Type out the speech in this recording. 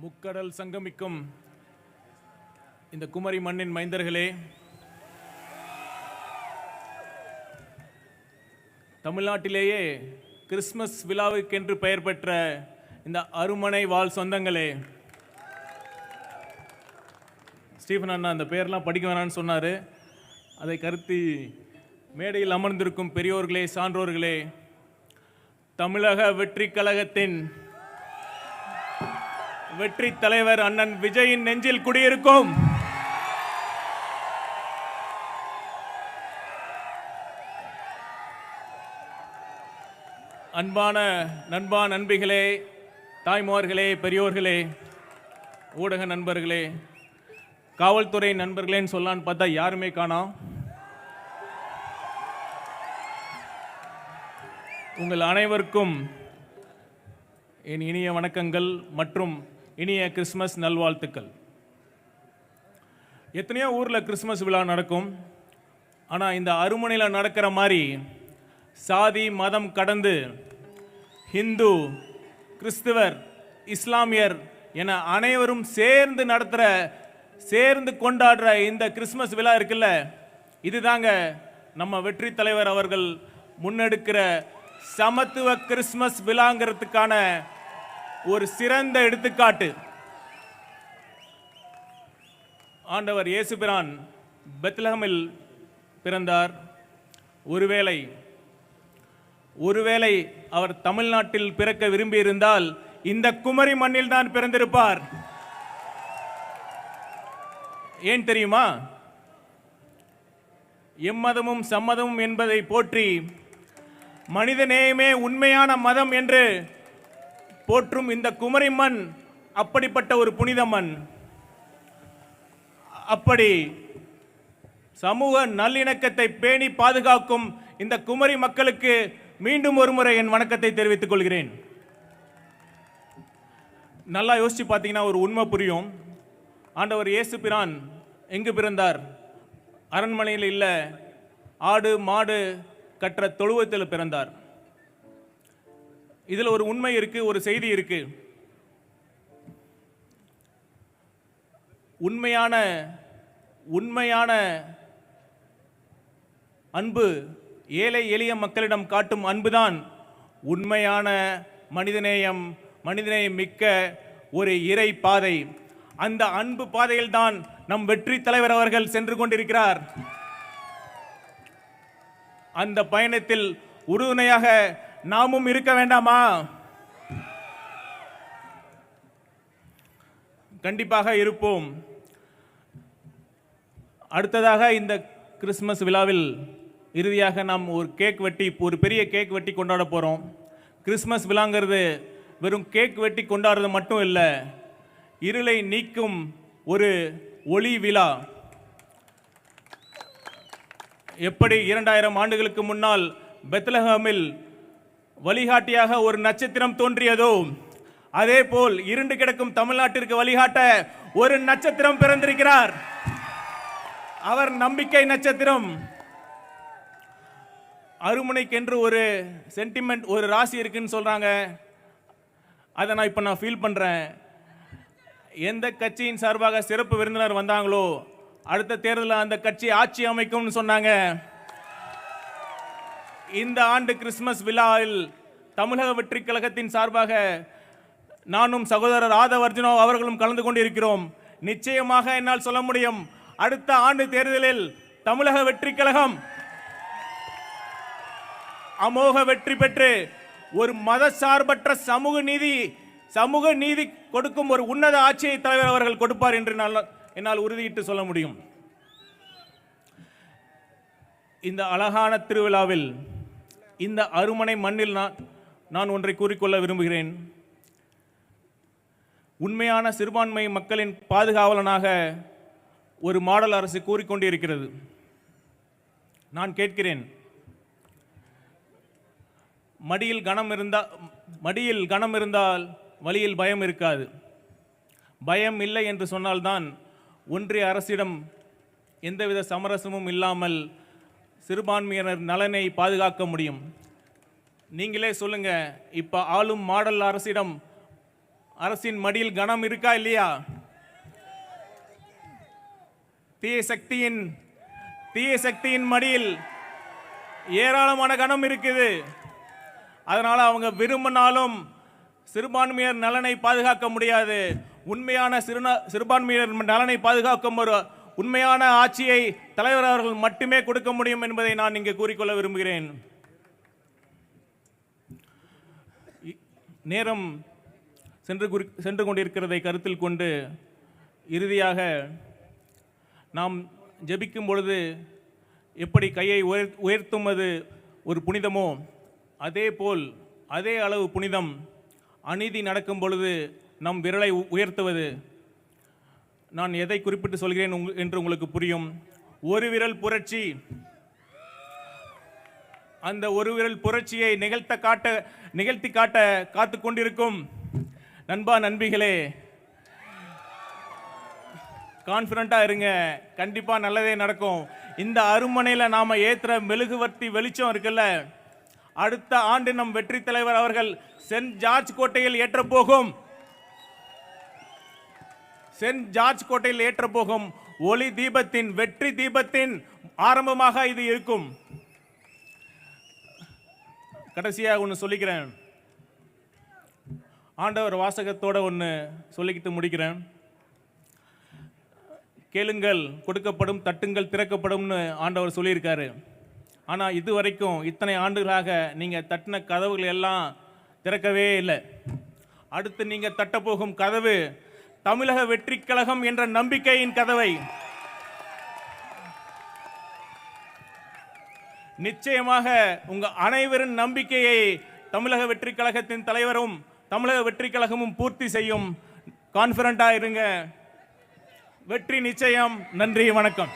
முக்கடல் சங்கமிக்கும் இந்த குமரி மண்ணின் மைந்தர்களே, தமிழ்நாட்டிலேயே கிறிஸ்மஸ் விழாவுக்கென்று பெயர் பெற்ற இந்த அருமனை வாழ் சொந்தங்களே, ஸ்டீஃபன் அண்ணா அந்த பெயர்லாம் படிக்க வேணான்னு சொன்னார். அதை கருத்தி மேடையில் அமர்ந்திருக்கும் பெரியோர்களே, சான்றோர்களே, தமிழக வெற்றி கழகத்தின் வெற்றி தலைவர் அண்ணன் விஜயின் நெஞ்சில் குடியிருக்கும் அன்பான நண்பிகளே, தாய்மார்களே, பெரியோர்களே, ஊடக நண்பர்களே, காவல்துறை நண்பர்களேன்னு சொல்லலான்னு பார்த்தா யாருமே காணோம். உங்கள் அனைவருக்கும் என் இனிய வணக்கங்கள் மற்றும் இனிய கிறிஸ்மஸ் நல்வாழ்த்துக்கள். எத்தனையோ ஊரில் கிறிஸ்மஸ் விழா நடக்கும். ஆனால் இந்த அருமுனையில் நடக்கிற மாதிரி சாதி மதம் கடந்து ஹிந்து, கிறிஸ்துவர், இஸ்லாமியர் என அனைவரும் சேர்ந்து கொண்டாடுற இந்த கிறிஸ்மஸ் விழா இருக்குல்ல, இதுதாங்க நம்ம வெற்றி தலைவர் அவர்கள் முன்னெடுக்கிற சமத்துவ கிறிஸ்மஸ் விழாங்கிறதுக்கான ஒரு சிறந்த எடுத்துக்காட்டு. ஆண்டவர் இயேசு பிரான் பெத்லஹேமில் பிறந்தார். ஒருவேளை அவர் தமிழ்நாட்டில் பிறக்க விரும்பியிருந்தால் இந்த குமரி மண்ணில் தான் பிறந்திருப்பார். ஏன் தெரியுமா? எம்மதமும் சம்மதமும் என்பதை போற்றி மனித நேயமே உண்மையான மதம் என்று போற்றும் இந்த குமரி மண் அப்படிப்பட்ட ஒரு புனித மண். அப்படி சமூக நல்லிணக்கத்தை பேணி பாதுகாக்கும் இந்த குமரி மக்களுக்கு மீண்டும் ஒரு முறை என் வணக்கத்தை தெரிவித்துக் கொள்கிறேன். நல்லா யோசிச்சு பார்த்தீங்கன்னா ஒரு உண்மை புரியும். ஆண்டவர் இயேசு பிரான் எங்கு பிறந்தார்? அரண்மனையில் இல்லை, ஆடு மாடு கற்ற தொழுவத்தில் பிறந்தார். இதில் ஒரு உண்மை இருக்கு, ஒரு செய்தி இருக்கு. உண்மையான அன்பு, ஏழை எளிய மக்களிடம் காட்டும் அன்புதான் உண்மையான மனிதநேயம் மிக்க ஒரு இறை பாதை. அந்த அன்பு பாதையில் தான் நம் வெற்றி தலைவர் அவர்கள் சென்று கொண்டிருக்கிறார். அந்த பயணத்தில் உறுதுணையாக நாமும் இருக்க வேண்டாமா? கண்டிப்பாக இருப்போம். அடுத்ததாக இந்த கிறிஸ்மஸ் விழாவில் இறுதியாக நாம் ஒரு பெரிய கேக் வெட்டி கொண்டாட போகிறோம். கிறிஸ்மஸ் விழாங்கிறது வெறும் கேக் வெட்டி கொண்டாடுறது மட்டும் இல்லை, இருளை நீக்கும் ஒரு ஒளி விழா. எப்படி 2000 ஆண்டுகளுக்கு முன்னால் பெத்லஹேமில் வழிகாட்டியாக ஒரு நட்சத்திரம் தோன்றியதோ, அதே போல் இருண்டு கிடக்கும் தமிழ்நாட்டிற்கு வழிகாட்ட ஒரு நட்சத்திரம் பிறந்திருக்கிறார். அவர் நம்பிக்கை நட்சத்திரம். அருமுனைக்கென்று ஒரு சென்டிமெண்ட், ஒரு ராசி இருக்குன்னு சொல்றாங்க. அதை நான் இப்போ ஃபீல் பண்றேன். எந்த கட்சியின் சார்பாக சிறப்பு விருந்தினர் வந்தாங்களோ அடுத்த தேர்தலில் அந்த கட்சி ஆட்சி அமைக்கும்னு சொன்னாங்க. இந்த ஆண்டு கிறிஸ்மஸ் விழாவில் தமிழக வெற்றி கழகத்தின் சார்பாக நானும் சகோதரர் ஆதவ் அர்ஜுனோ அவர்களும் கலந்து கொண்டிருக்கிறோம். நிச்சயமாக என்னால் சொல்ல முடியும், அடுத்த ஆண்டு தேர்தலில் தமிழக வெற்றி கழகம் அமோக வெற்றி பெற்று ஒரு மதசார்பற்ற சமூக நீதி கொடுக்கும் ஒரு உன்னத ஆட்சியை தலைவர் அவர்கள் கொடுப்பார் என்று என்னால் உறுதியிட்டு சொல்ல முடியும். இந்த அழகான திருவிழாவில், இந்த அருமனை மண்ணில் நான் ஒன்றை கூறிக்கொள்ள விரும்புகிறேன். உண்மையான சிறுபான்மை மக்களின் பாதுகாவலனாக ஒரு மாடல் அரசு கூறிக்கொண்டிருக்கிறது. நான் கேட்கிறேன், மடியில் கனம் இருந்தால் வழியில் பயம் இருக்காது. பயம் இல்லை என்று சொன்னால்தான் ஒன்றிய அரசிடம் எந்தவித சமரசமும் இல்லாமல் சிறுபான்மையினர் நலனை பாதுகாக்க முடியும். நீங்களே சொல்லுங்க, இப்ப ஆளும் மாடல் அரசிடம் அரசின் மடியில் கனம் இருக்கா இல்லையா? தீய சக்தியின் மடியில் ஏராளமான கனம் இருக்குது. அதனால அவங்க விரும்பினாலும் சிறுபான்மையர் நலனை பாதுகாக்க முடியாது. உண்மையான சிறுபான்மையினர் நலனை பாதுகாக்கும் ஒரு உண்மையான ஆட்சியை தலைவர் அவர்கள் மட்டுமே கொடுக்க முடியும் என்பதை நான் இங்கே கூறிக்கொள்ள விரும்புகிறேன். நேரம் சென்று கொண்டிருக்கிறதை கருத்தில் கொண்டு இறுதியாக நாம் ஜெபிக்கும் பொழுது எப்படி கையை உயர்த்துவது ஒரு புனிதமோ அதே அளவு புனிதம் அநீதி நடக்கும் பொழுது நம் விரலை உயர்த்துவது. நான் எதை குறிப்பிட்டு சொல்கிறேன் என்று உங்களுக்கு புரியும். ஒரு விரல் புரட்சி, அந்த ஒரு விரல் புரட்சியை நிகழ்த்தி காட்ட காத்து கொண்டிருக்கும் நண்பா நண்பிகளே, கான்ஃபிடண்டா இருங்க, கண்டிப்பா நல்லதே நடக்கும். இந்த அருமனையில் நாம ஏத்துற மெழுகுவர்த்தி வெளிச்சம் இருக்குல்ல, அடுத்த ஆண்டு நம் வெற்றி தலைவர் அவர்கள் சென்ட் ஜார்ஜ் கோட்டையில் ஏற்ற போகும் ஒளி தீபத்தின் வெற்றி தீபத்தின் ஆரம்பமாக இது இருக்கும். கடைசியாக ஒன்று சொல்லிக்கிறேன், ஆண்டவர் வாசகத்தோட ஒன்று சொல்லிக்கிட்டு முடிக்கிறேன். கேளுங்கள் கொடுக்கப்படும், தட்டுங்கள் திறக்கப்படும்னு ஆண்டவர் சொல்லியிருக்காரு. ஆனால் இதுவரைக்கும் இத்தனை ஆண்டுகளாக நீங்கள் தட்டின கதவுகள் எல்லாம் திறக்கவே இல்லை. அடுத்து நீங்கள் தட்டப்போகும் கதவு தமிழக வெற்றி கழகம் என்ற நம்பிக்கையின் கதவை. நிச்சயமாக உங்க அனைவரின் நம்பிக்கையை தமிழக வெற்றி கழகத்தின் தலைவரும் தமிழக வெற்றி கழகமும் பூர்த்தி செய்யும். கான்ஃபிடண்டா இருங்க, வெற்றி நிச்சயம். நன்றி, வணக்கம்.